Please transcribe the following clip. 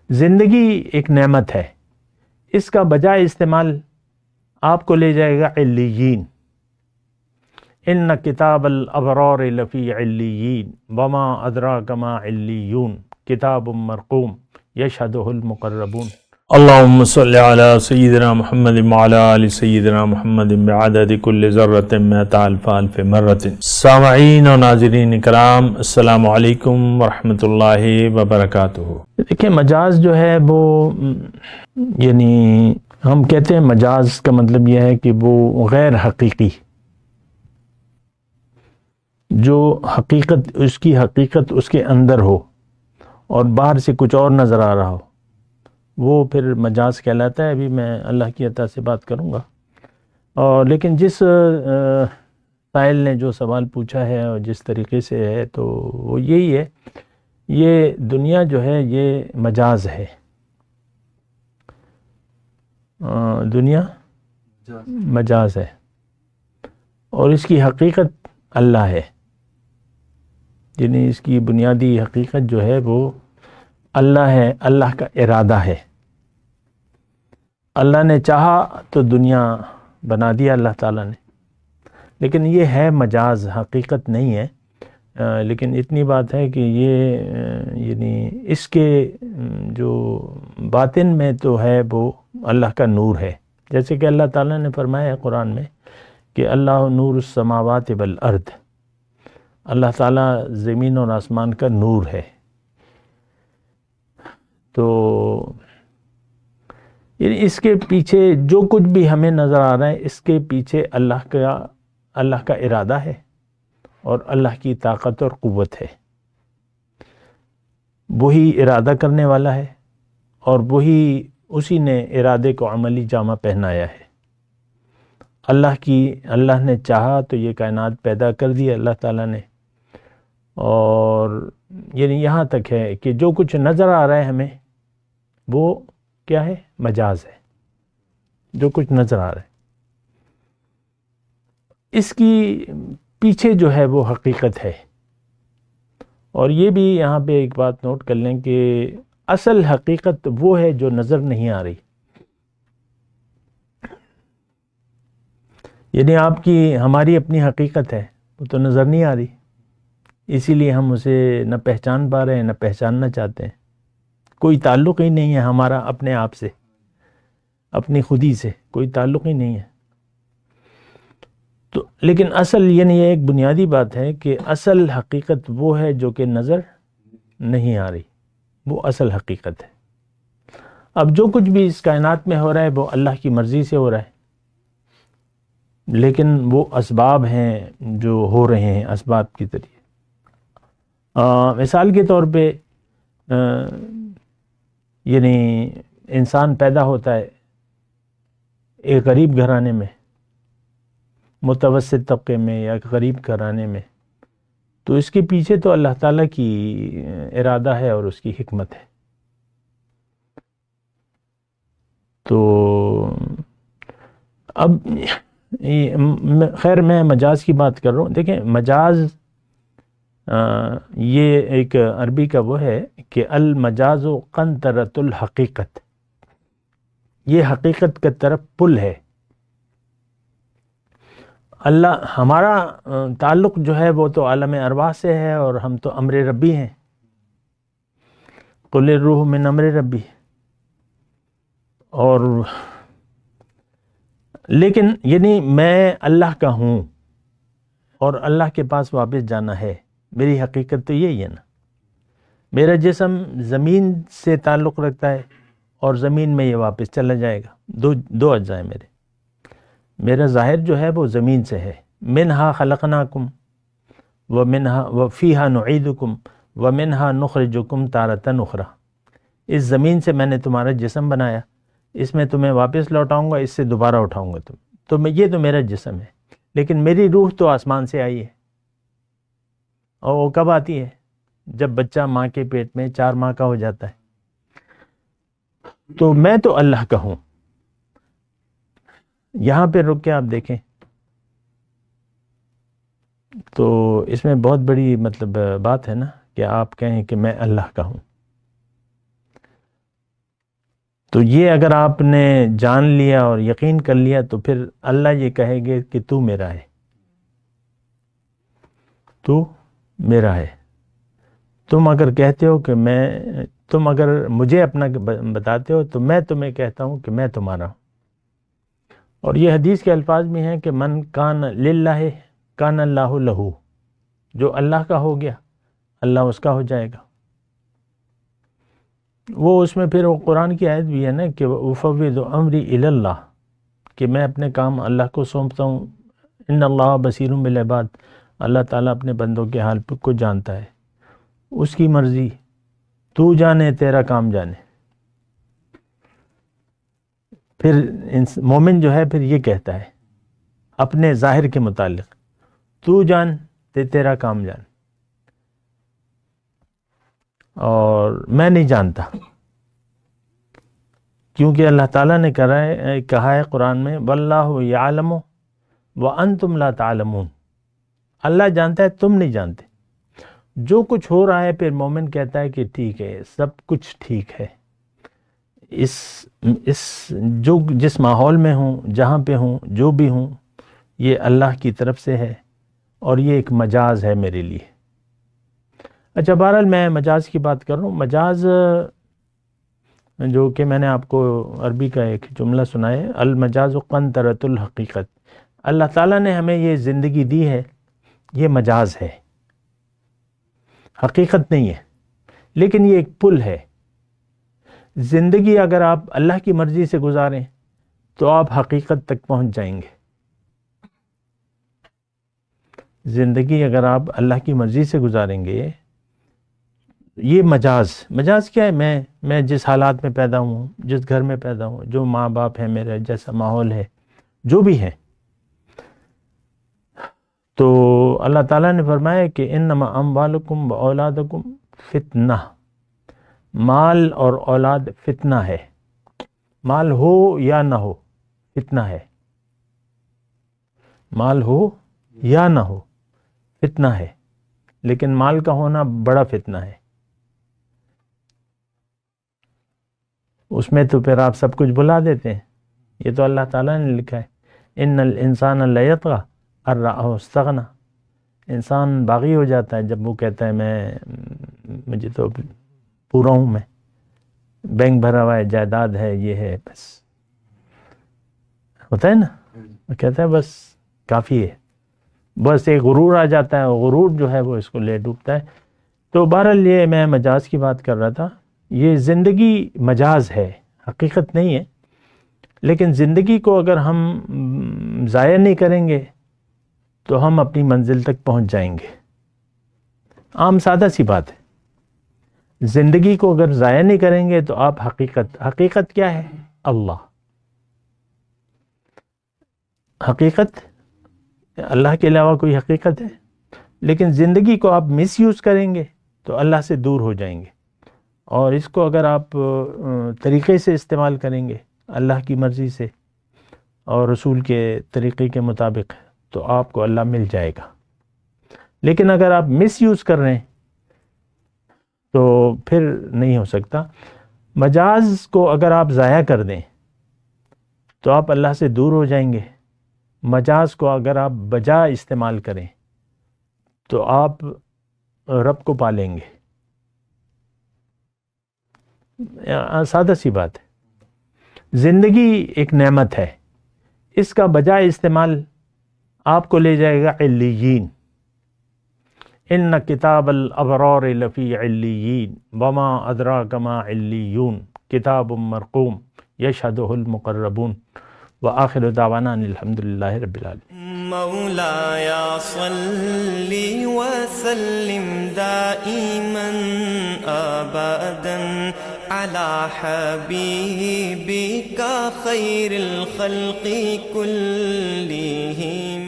زندگی ایک نعمت ہے، اس کا بجائے استعمال آپ کو لے جائے گا علیین۔ ان کتاب الابرار لفی علیین وما ادراک ما علیون کتاب مرقوم یشہدہ المقربون۔ اللہم صلی علی سیدنا محمد وعلی آل سیدنا محمد بعدد کل ذرۃ مئۃ الف الف مرۃ۔ سامعین و ناظرین کرام، السلام علیکم ورحمۃ اللہ وبرکاتہ۔ دیکھیں، مجاز جو ہے وہ یعنی ہم کہتے ہیں مجاز کا مطلب یہ ہے کہ وہ غیر حقیقی، جو حقیقت اس کی حقیقت اس کے اندر ہو اور باہر سے کچھ اور نظر آ رہا ہو، وہ پھر مجاز کہلاتا ہے۔ ابھی میں اللہ کی عطا سے بات کروں گا، اور لیکن جس سائل نے جو سوال پوچھا ہے اور جس طریقے سے ہے تو وہ یہی ہے، یہ دنیا جو ہے یہ مجاز ہے، دنیا مجاز ہے اور اس کی حقیقت اللہ ہے۔ یعنی اس کی بنیادی حقیقت جو ہے وہ اللہ ہے، اللہ کا ارادہ ہے۔ اللہ نے چاہا تو دنیا بنا دیا اللہ تعالیٰ نے، لیکن یہ ہے مجاز، حقیقت نہیں ہے۔ لیکن اتنی بات ہے کہ یہ یعنی اس کے جو باطن میں تو ہے وہ اللہ کا نور ہے، جیسے کہ اللہ تعالیٰ نے فرمایا ہے قرآن میں کہ اللہ نور السماوات والارض، اللہ تعالیٰ زمین اور آسمان کا نور ہے۔ تو یعنی اس کے پیچھے جو کچھ بھی ہمیں نظر آ رہا ہے، اس کے پیچھے اللہ کا ارادہ ہے اور اللہ کی طاقت اور قوت ہے۔ وہی ارادہ کرنے والا ہے اور اسی نے ارادے کو عملی جامہ پہنایا ہے۔ اللہ نے چاہا تو یہ کائنات پیدا کر دی اللہ تعالیٰ نے، اور یعنی یہاں تک ہے کہ جو کچھ نظر آ رہا ہے ہمیں وہ کیا ہے؟ مجاز ہے، جو کچھ نظر آ رہا ہے۔ اس کی پیچھے جو ہے وہ حقیقت ہے۔ اور یہ بھی یہاں پہ ایک بات نوٹ کر لیں کہ اصل حقیقت وہ ہے جو نظر نہیں آ رہی۔ یعنی ہماری اپنی حقیقت ہے، وہ تو نظر نہیں آ رہی، اسی لیے ہم اسے نہ پہچان پا رہے ہیں نہ پہچاننا چاہتے ہیں۔ کوئی تعلق ہی نہیں ہے ہمارا اپنے آپ سے، اپنی خودی سے کوئی تعلق ہی نہیں ہے۔ تو لیکن اصل یعنی یہ ایک بنیادی بات ہے کہ اصل حقیقت وہ ہے جو کہ نظر نہیں آ رہی، وہ اصل حقیقت ہے۔ اب جو کچھ بھی اس کائنات میں ہو رہا ہے وہ اللہ کی مرضی سے ہو رہا ہے، لیکن وہ اسباب ہیں جو ہو رہے ہیں اسباب کی ذریعے۔ مثال کے طور پہ یعنی انسان پیدا ہوتا ہے ایک غریب گھرانے میں، متوسط طبقے میں یا غریب گھرانے میں، تو اس کے پیچھے تو اللہ تعالیٰ کی ارادہ ہے اور اس کی حکمت ہے۔ تو اب خیر میں مجاز کی بات کر رہا ہوں۔ دیکھیں، مجاز یہ ایک عربی کا وہ ہے کہ المجاز قنطرۃ الحقیقت، یہ حقیقت کی طرف پل ہے۔ ہمارا تعلق جو ہے وہ تو عالم ارواح سے ہے، اور ہم تو امر ربی ہیں، قل الروح من امر ربی۔ اور لیکن یعنی میں اللہ کا ہوں اور اللہ کے پاس واپس جانا ہے، میری حقیقت تو یہی ہے نا۔ میرا جسم زمین سے تعلق رکھتا ہے اور زمین میں یہ واپس چلا جائے گا۔ دو اجزاء ہیں میرا ظاہر جو ہے وہ زمین سے ہے، منہا خلقناکم وفیہا نعیدکم ومنہا نخرجکم تارۃ اخری۔ اس زمین سے میں نے تمہارا جسم بنایا، اس میں تمہیں واپس لوٹاؤں گا، اس سے دوبارہ اٹھاؤں گا یہ تو میرا جسم ہے، لیکن میری روح تو آسمان سے آئی ہے۔ اور وہ کب آتی ہے؟ جب بچہ ماں کے پیٹ میں 4 ماہ کا ہو جاتا ہے۔ تو میں تو اللہ کا ہوں۔ یہاں پہ رک کے آپ دیکھیں تو اس میں بہت بڑی بات ہے نا کہ آپ کہیں کہ میں اللہ کا ہوں۔ تو یہ اگر آپ نے جان لیا اور یقین کر لیا تو پھر اللہ یہ کہے گے کہ تو میرا ہے، تو میرا ہے۔ تم اگر کہتے ہو کہ تم اگر مجھے اپنا بتاتے ہو تو میں تمہیں کہتا ہوں کہ میں تمہارا ہوں۔ اور یہ حدیث کے الفاظ میں ہیں کہ من کان للہ کان اللہ لہو، جو اللہ کا ہو گیا اللہ اس کا ہو جائے گا۔ وہ اس میں پھر وہ قرآن کی آیت بھی ہے نا کہ افوض امری الی اللہ، کہ میں اپنے کام اللہ کو سونپتا ہوں۔ ان اللہ بصیر بالعباد، اللہ تعالیٰ اپنے بندوں کے حال کو جانتا ہے، اس کی مرضی، تو جانے تیرا کام جانے۔ پھر مومن جو ہے پھر یہ کہتا ہے اپنے ظاہر کے متعلق، تو جان تیرا کام جان، اور میں نہیں جانتا، کیونکہ اللہ تعالیٰ نے کہا ہے قرآن میں واللہ یعلم وانتم لا تعلمون، اللہ جانتا ہے تم نہیں جانتے۔ جو کچھ ہو رہا ہے پھر مومن کہتا ہے کہ ٹھیک ہے، سب کچھ ٹھیک ہے، جس ماحول میں ہوں، جہاں پہ ہوں، جو بھی ہوں، یہ اللہ کی طرف سے ہے اور یہ ایک مجاز ہے میرے لیے۔ اچھا، بہرحال میں مجاز کی بات کر رہا ہوں۔ مجاز جو کہ میں نے آپ کو عربی کا ایک جملہ سنا ہے، المجاز قنطرۃ الحقیقت، اللہ تعالیٰ نے ہمیں یہ زندگی دی ہے، یہ مجاز ہے، حقیقت نہیں ہے، لیکن یہ ایک پل ہے۔ زندگی اگر آپ اللہ کی مرضی سے گزاریں تو آپ حقیقت تک پہنچ جائیں گے۔ زندگی اگر آپ اللہ کی مرضی سے گزاریں گے، یہ مجاز کیا ہے؟ میں جس حالات میں پیدا ہوں، جس گھر میں پیدا ہوں، جو ماں باپ ہے میرا، جیسا ماحول ہے، جو بھی ہے، تو اللہ تعالیٰ نے فرمایا کہ انما اموالکم واولادکم فتنہ، مال اور اولاد فتنہ ہے، مال ہو یا نہ ہو فتنہ ہے، مال ہو یا نہ ہو فتنہ ہے، لیکن مال کا ہونا بڑا فتنہ ہے۔ اس میں تو پھر آپ سب کچھ بھلا دیتے ہیں، یہ تو اللہ تعالیٰ نے لکھا ہے ان الانسان لیطغی ان رآہ استغنی، انسان باغی ہو جاتا ہے جب وہ کہتا ہے مجھے تو پورا ہوں، میں بینک بھرا ہوا ہے، جائیداد ہے، یہ ہے، بس ہوتا ہے نا، وہ کہتا ہے بس کافی ہے، بس ایک غرور آ جاتا ہے، غرور جو ہے وہ اس کو لے ڈوبتا ہے۔ تو بہرحال یہ میں مجاز کی بات کر رہا تھا، یہ زندگی مجاز ہے، حقیقت نہیں ہے، لیکن زندگی کو اگر ہم ضائع نہیں کریں گے تو ہم اپنی منزل تک پہنچ جائیں گے۔ عام سادہ سی بات ہے، زندگی کو اگر ضائع نہیں کریں گے تو آپ حقیقت کیا ہے؟ اللہ، حقیقت اللہ کے علاوہ کوئی حقیقت ہے؟ لیکن زندگی کو آپ مس یوز کریں گے تو اللہ سے دور ہو جائیں گے، اور اس کو اگر آپ طریقے سے استعمال کریں گے اللہ کی مرضی سے اور رسول کے طریقے کے مطابق تو آپ کو اللہ مل جائے گا۔ لیکن اگر آپ مس یوز کر رہے ہیں تو پھر نہیں ہو سکتا۔ مجاز کو اگر آپ ضائع کر دیں تو آپ اللہ سے دور ہو جائیں گے، مجاز کو اگر آپ بجا استعمال کریں تو آپ رب کو پالیں گے۔ سادہ سی بات ہے، زندگی ایک نعمت ہے، اس کا بجائے استعمال آپ کو لے جائے گا علیین۔ ان کتاب الابرار لفی علیین وما ادراک ما علیون کتاب مرقوم یشہدہ المقربون وآخر دعوانا ان الحمدللہ رب العالمین۔ مولایا صلی وسلم دائما ابدا على حبيبك خير الخلق كلهم